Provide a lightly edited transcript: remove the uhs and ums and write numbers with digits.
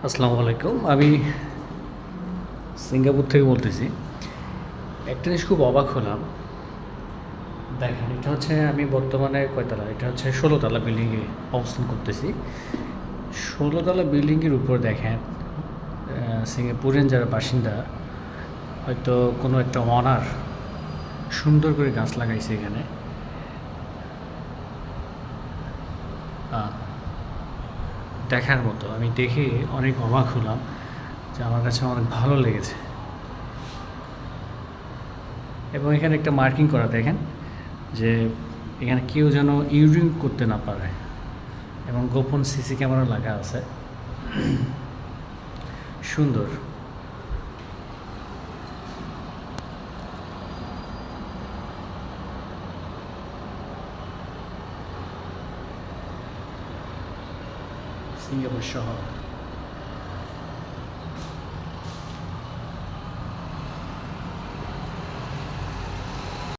আসসালামু আলাইকুম। আমি সিঙ্গাপুর থেকে বলতেছি। একটা জিনিস খুব অবাক হলাম। দেখেন, এটা হচ্ছে আমি বর্তমানে কয়তলা? এটা হচ্ছে ১৬ তলা বিল্ডিংয়ে অবস্থান করতেছি। ১৬ তলা বিল্ডিংয়ের উপর দেখেন, সিঙ্গাপুরের যারা বাসিন্দা, হয়তো কোনো একটা অনার সুন্দর করে গাছ লাগাইছে এখানে। দেখার মতো। আমি দেখে অনেক অবাক হলাম, যে আমার কাছে অনেক ভালো লেগেছে। এবং এখানে একটা মার্কিং করা দেখেন, যে এখানে কেউ যেন ইউরিন করতে না পারে, এবং গোপন সিসি ক্যামেরা লাগা আছে। সুন্দর। সিঙ্গাপুর শহর।